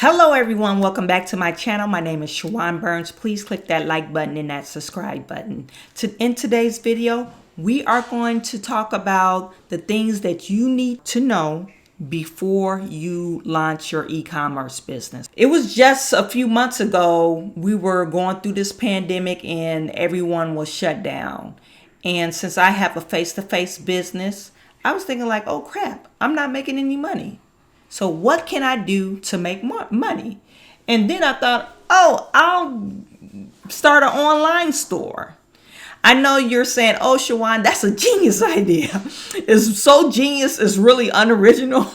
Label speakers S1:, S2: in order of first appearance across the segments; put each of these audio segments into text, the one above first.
S1: Hello everyone, welcome back to my channel. My name is Chawanne Burns. Please click that like button and that subscribe button. In today's video, we are going to talk about the things that you need to know before you launch your e-commerce business. It was just a few months ago, we were going through this pandemic and everyone was shut down. And since I have a face-to-face business, I was thinking like, oh crap, I'm not making any money. So what can I do to make more money? And then I thought, oh, I'll start an online store. I know you're saying, oh, Chawanne, that's a genius idea. It's so genius, it's really unoriginal.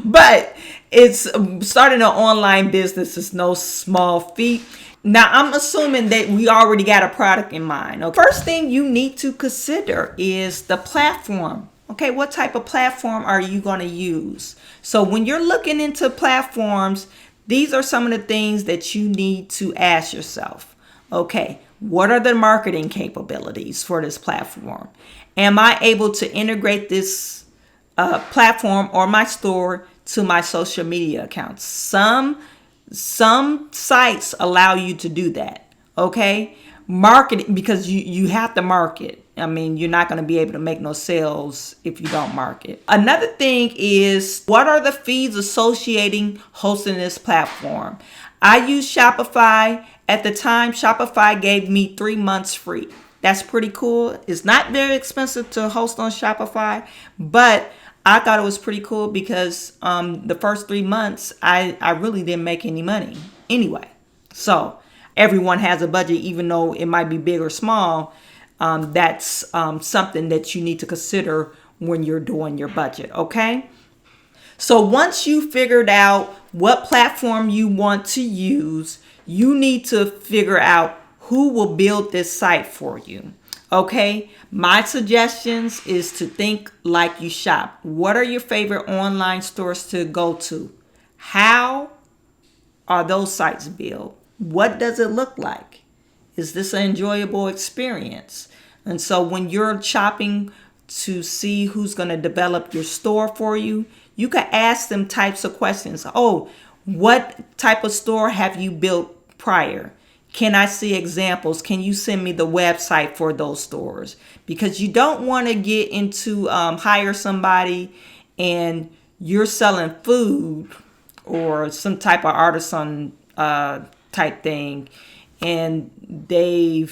S1: But it's starting an online business is no small feat. Now, I'm assuming that we already got a product in mind. Okay? First thing you need to consider is the platform. Okay, what type of platform are you going to use? So when you're looking into platforms, these are some of the things that you need to ask yourself. Okay, what are the marketing capabilities for this platform? Am I able to integrate this platform or my store to my social media accounts? Some sites allow you to do that. Okay, marketing, because you have to market. I mean, you're not going to be able to make no sales if you don't market. Another thing is, what are the fees associating hosting this platform? I use Shopify. At the time, Shopify gave me 3 months free. That's pretty cool. It's not very expensive to host on Shopify, but I thought it was pretty cool because the first 3 months, I really didn't make any money anyway. So everyone has a budget, even though it might be big or small. That's something that you need to consider when you're doing your budget, okay? So once you figured out what platform you want to use, you need to figure out who will build this site for you, okay? My suggestions is to think like you shop. What are your favorite online stores to go to? How are those sites built? What does it look like? Is this an enjoyable experience? And so when you're shopping to see who's going to develop your store for you, you can ask them types of questions. Oh, what type of store have you built prior? Can I see examples? Can you send me the website for those stores? Because you don't want to get into hire somebody and you're selling food or some type of artisan type thing, and they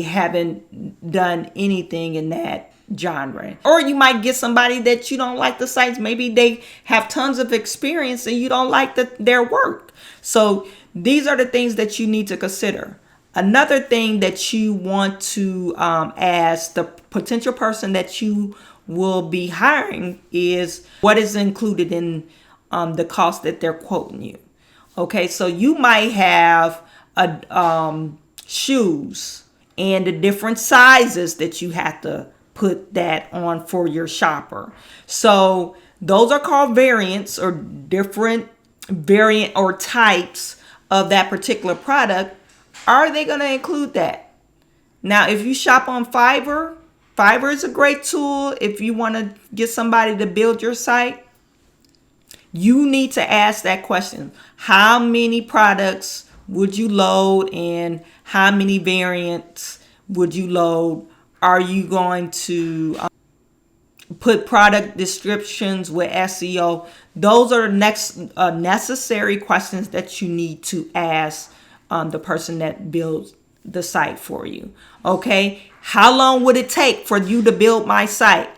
S1: haven't done anything in that genre. Or you might get somebody that you don't like the sites. Maybe they have tons of experience and you don't like their work. So these are the things that you need to consider. Another thing that you want to ask the potential person that you will be hiring is what is included in the cost that they're quoting you. Okay, so you might have shoes and the different sizes that you have to put that on for your shopper. So those are called variants, or different variant or types of that particular product. Are they going to include that? Now, if you shop on Fiverr, Fiverr is a great tool if you want to get somebody to build your site. You need to ask that question. How many products would you load and how many variants would you load? Are you going to put product descriptions with SEO? Those are next necessary questions that you need to ask the person that builds the site for you. Okay, how long would it take for you to build my site?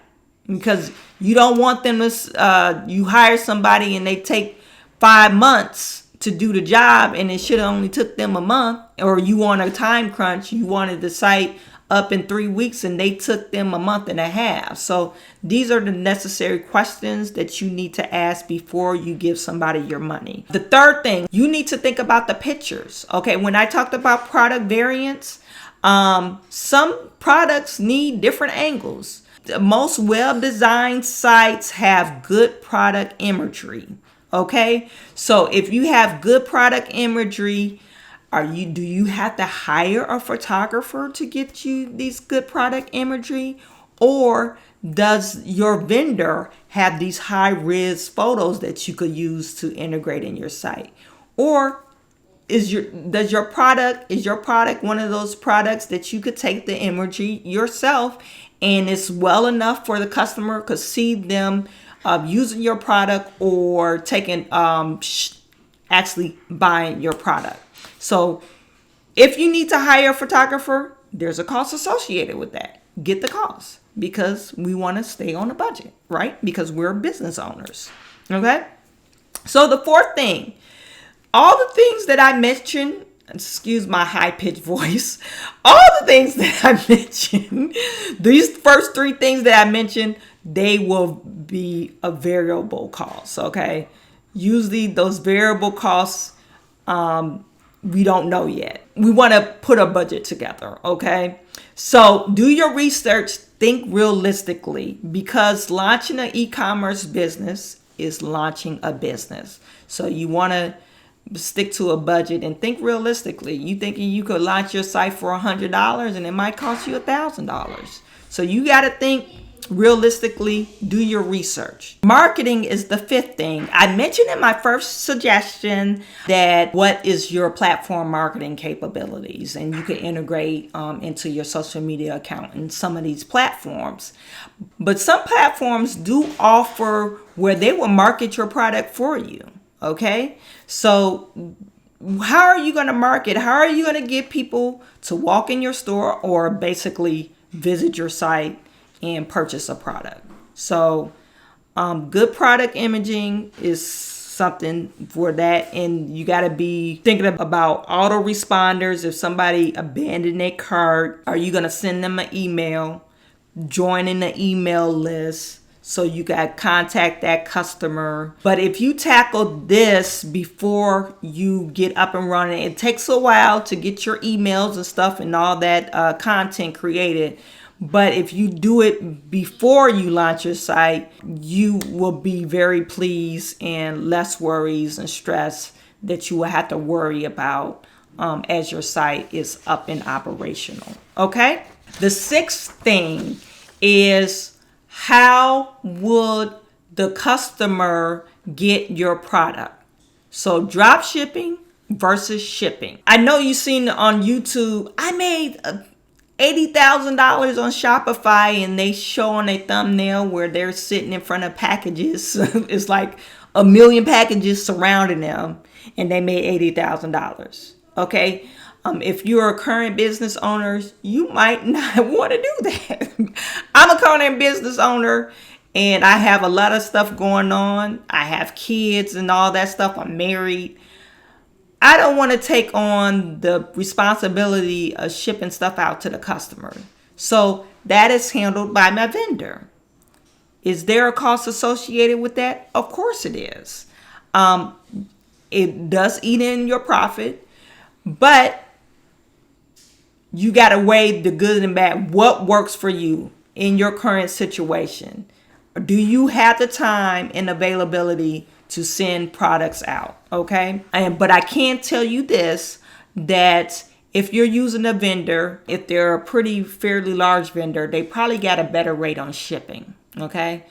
S1: Because you don't want them to, you hire somebody and they take 5 months to do the job and it should have only took them a month. Or you want a time crunch, you wanted the site up in 3 weeks and they took them a month and a half. So these are the necessary questions that you need to ask before you give somebody your money. The third thing, you need to think about the pictures. Okay, when I talked about product variants, some products need different angles. Most well-designed sites have good product imagery. Okay, so if you have good product imagery, do you have to hire a photographer to get you these good product imagery? Or does your vendor have these high-res photos that you could use to integrate in your site? Or is your product one of those products that you could take the imagery yourself and it's well enough for the customer could see them using your product or taking actually buying your product? So if you need to hire a photographer, there's a cost associated with that. Get the cost, because we want to stay on a budget, right? Because we're business owners. Okay. So the fourth thing, all the things that I mentioned, excuse my high-pitched voice, all the things that I mentioned, these first three things that I mentioned, they will be a variable cost. Okay. Usually those variable costs, we don't know yet. We want to put a budget together, okay? So do your research, think realistically, because launching an e-commerce business is launching a business. So you want to stick to a budget and think realistically. You thinking you could launch your site for $100 and it might cost you $1,000. So you got to think realistically, do your research. Marketing is the fifth thing. I mentioned in my first suggestion that what is your platform marketing capabilities, and you can integrate into your social media account in some of these platforms. But some platforms do offer where they will market your product for you. Okay, so how are you going to market? How are you going to get people to walk in your store or basically visit your site and purchase a product? So good product imaging is something for that. And you got to be thinking about autoresponders. If somebody abandoned their cart, are you going to send them an email, joining the email list so you got to contact that customer? But if you tackle this before you get up and running, it takes a while to get your emails and stuff and all that content created. But if you do it before you launch your site, you will be very pleased and less worries and stress that you will have to worry about as your site is up and operational. Okay? The sixth thing is, how would the customer get your product? So drop shipping versus shipping. I know you've seen on YouTube, I made $80,000 on Shopify, and they show on a thumbnail where they're sitting in front of packages. It's like a million packages surrounding them, and they made $80,000. Okay. If you're a current business owner, you might not want to do that. I'm a current business owner and I have a lot of stuff going on. I have kids and all that stuff. I'm married. I don't want to take on the responsibility of shipping stuff out to the customer. So that is handled by my vendor. Is there a cost associated with that? Of course it is. It does eat in your profit, but you got to weigh the good and bad. What works for you in your current situation? Do you have the time and availability to send products out? Okay. But I can tell you this, that if you're using a vendor, if they're a pretty fairly large vendor, they probably got a better rate on shipping. Okay.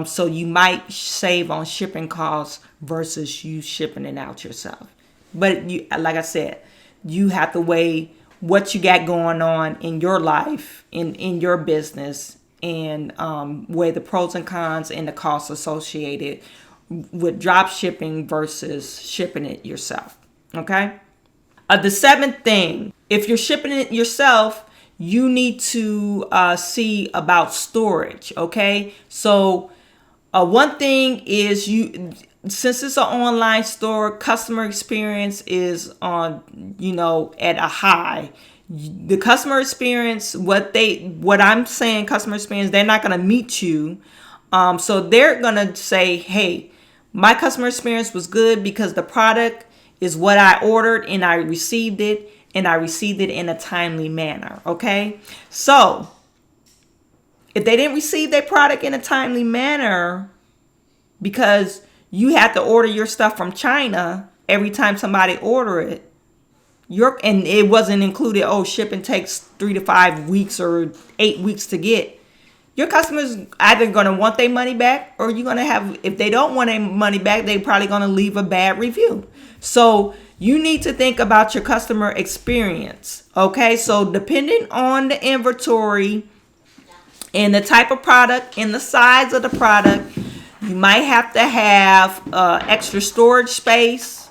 S1: So you might save on shipping costs versus you shipping it out yourself. But you, like I said, you have to weigh what you got going on in your life, in your business, and weigh the pros and cons and the costs associated with drop shipping versus shipping it yourself. Okay. The seventh thing, if you're shipping it yourself, you need to see about storage. Okay. So one thing is, since it's an online store, customer experience is on, at a high. The customer experience, what I'm saying, customer experience, they're not going to meet you. So they're going to say, hey, my customer experience was good because the product is what I ordered and I received it, and I received it in a timely manner. Okay. So if they didn't receive their product in a timely manner because you have to order your stuff from China every time somebody order it, and it wasn't included, shipping takes 3 to 5 weeks or 8 weeks to get, your customers either going to want their money back, or you're going to have, if they don't want their money back, they're probably going to leave a bad review. So you need to think about your customer experience. Okay, so depending on the inventory and the type of product and the size of the product, you might have to have extra storage space,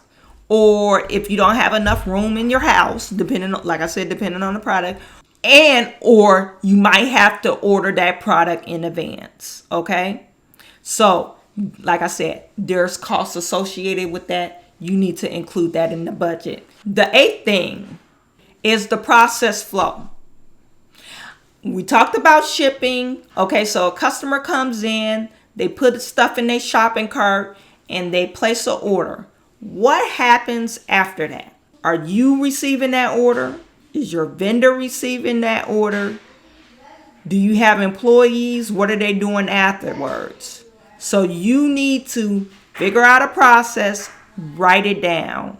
S1: or if you don't have enough room in your house, depending on, like I said, depending on the product, and or you might have to order that product in advance. Okay, so like I said, there's costs associated with that. You need to include that in the budget. The 8th thing is the process flow. We talked about shipping. Okay, so a customer comes in, they put stuff in their shopping cart, and they place an order. What happens after that? Are you receiving that order? Is your vendor receiving that order? Do you have employees? What are they doing afterwards? So you need to figure out a process, write it down.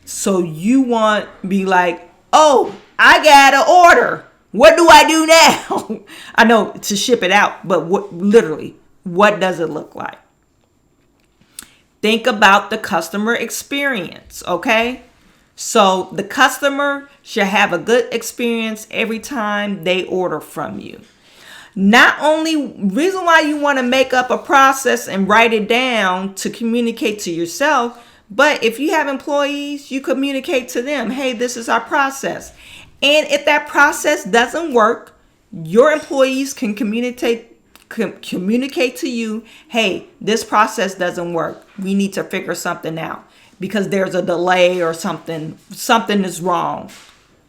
S1: So you want to be like, oh, I got an order. What do I do now? I know to ship it out, but what does it look like? Think about the customer experience, okay? So the customer should have a good experience every time they order from you. Not only reason why you want to make up a process and write it down to communicate to yourself, but if you have employees, you communicate to them, hey, this is our process. And if that process doesn't work, your employees can communicate to you, hey, this process doesn't work. We need to figure something out because there's a delay or something is wrong.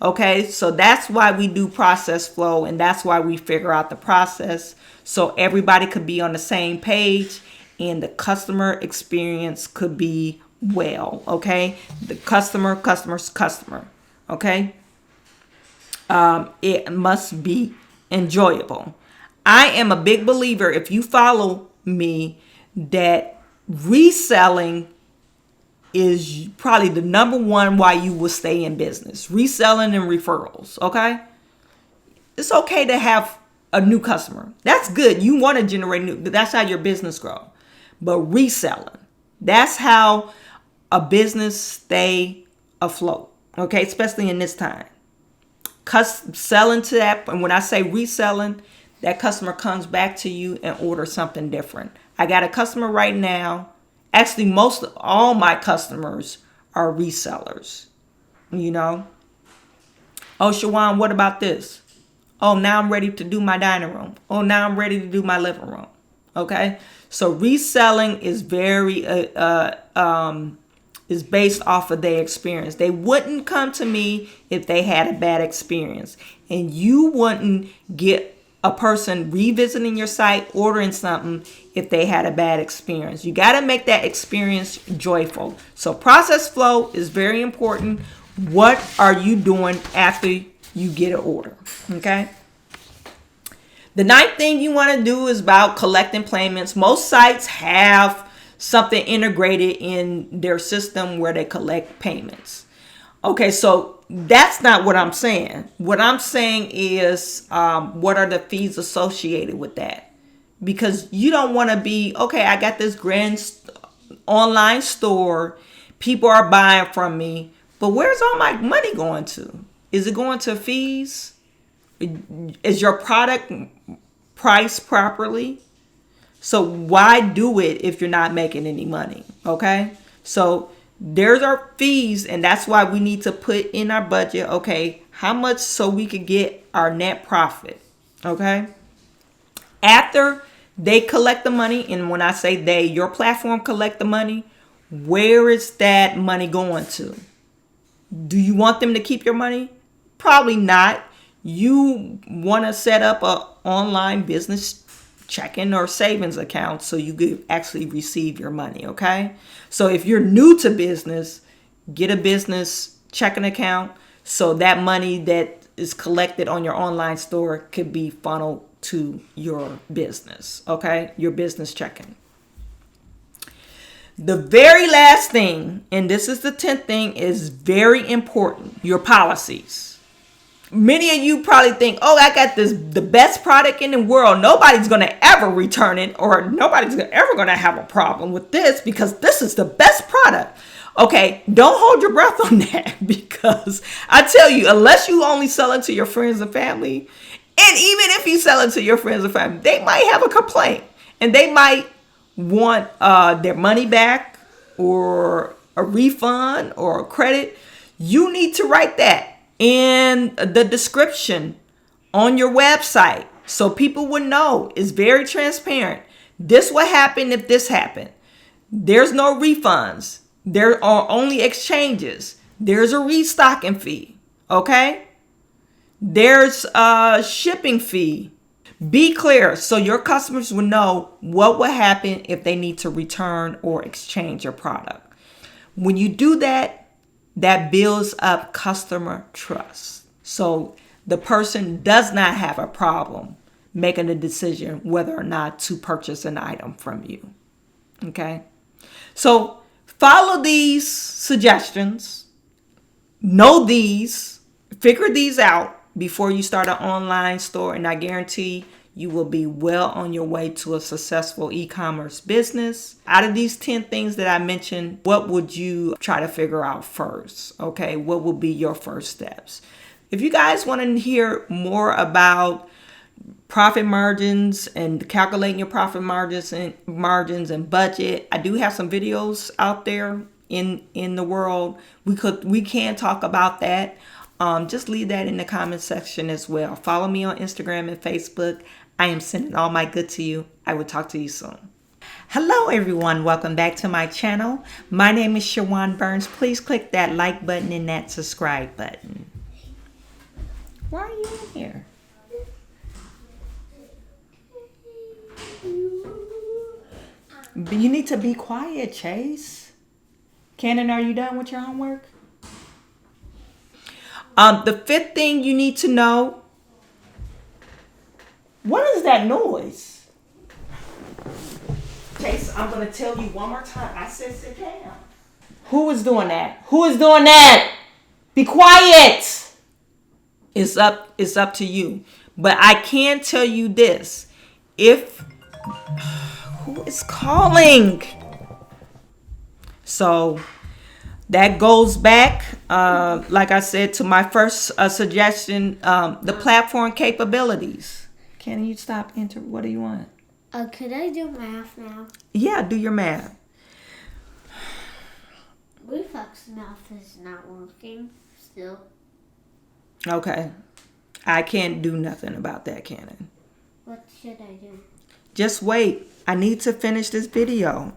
S1: Okay, so that's why we do process flow, and that's why we figure out the process so everybody could be on the same page and the customer experience could be well. Okay, the customer's customer. Okay, it must be enjoyable. I am a big believer, if you follow me, that reselling is probably the number one why you will stay in business. Reselling and referrals, okay? It's okay to have a new customer. That's good. You want to generate new, that's how your business grows. But reselling, that's how a business stay afloat, okay? Especially in this time. Selling to that, and when I say reselling, that customer comes back to you and orders something different. I got a customer right now. Actually, all my customers are resellers. You know? Oh, Chawanne, what about this? Oh, now I'm ready to do my dining room. Oh, now I'm ready to do my living room. Okay? So reselling is is based off of their experience. They wouldn't come to me if they had a bad experience. And you wouldn't get a person revisiting your site, ordering something if they had a bad experience. You got to make that experience joyful. So process flow is very important. What are you doing after you get an order? Okay. The 9th thing you want to do is about collecting payments. Most sites have something integrated in their system where they collect payments. Okay, so that's not what I'm saying. What I'm saying is what are the fees associated with that? Because you don't want to be, okay, I got this grand online store. People are buying from me. But where's all my money going to? Is it going to fees? Is your product priced properly? So why do it if you're not making any money? Okay, so there's our fees, and that's why we need to put in our budget, okay, how much so we could get our net profit. Okay, after they collect the money, and when I say they, your platform collect the money, where is that money going to? Do you want them to keep your money? Probably not. You want to set up an online business checking or savings account so you could actually receive your money. Okay, so if you're new to business, get a business checking account so that money that is collected on your online store could be funneled to your business. Okay, your business checking. The very last thing, and this is the 10th thing, is very important: your policies. Many of you probably think, oh, I got the best product in the world. Nobody's going to ever return it, or nobody's ever going to have a problem with this because this is the best product. Okay, don't hold your breath on that, because I tell you, unless you only sell it to your friends and family, and even if you sell it to your friends and family, they might have a complaint and they might want their money back or a refund or a credit. You need to write that in the description on your website so people would know. It's very transparent. This will happen if this happened. There's no refunds. There are only exchanges. There's a restocking fee. Okay? There's a shipping fee. Be clear so your customers will know what will happen if they need to return or exchange your product. When you do that, that builds up customer trust. So the person does not have a problem making a decision whether or not to purchase an item from you. Okay? So follow these suggestions. Know these. Figure these out before you start an online store, and I guarantee you will be well on your way to a successful e-commerce business. Out of these 10 things that I mentioned, what would you try to figure out first? Okay, what will be your first steps? If you guys want to hear more about profit margins and calculating your profit margins and budget, I do have some videos out there in the world. We can talk about that. Just leave that in the comment section as well. Follow me on Instagram and Facebook. I am sending all my good to you. I will talk to you soon. Hello everyone, welcome back to my channel. My name is Chawanne Burns. Please click that like button and that subscribe button. Why are you in here? You need to be quiet, Chase. Cannon, are you done with your homework? The fifth thing you need to know. What is that noise? Chase, I'm going to tell you one more time. I said sit down. Who is doing that? Who is doing that? Be quiet. It's up to you. But I can tell you this. Who is calling? So that goes back, like I said, to my first suggestion, the platform capabilities. Can you stop entering? What do you want?
S2: Could I do math now?
S1: Yeah, do your math.
S2: Reflex math is not working still.
S1: Okay. I can't do nothing about that, Cannon.
S2: What should I do?
S1: Just wait. I need to finish this video.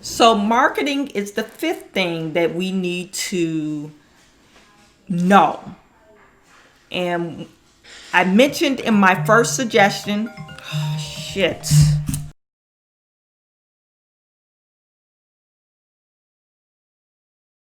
S1: So marketing is the fifth thing that we need to know. And I mentioned in my first suggestion, shit.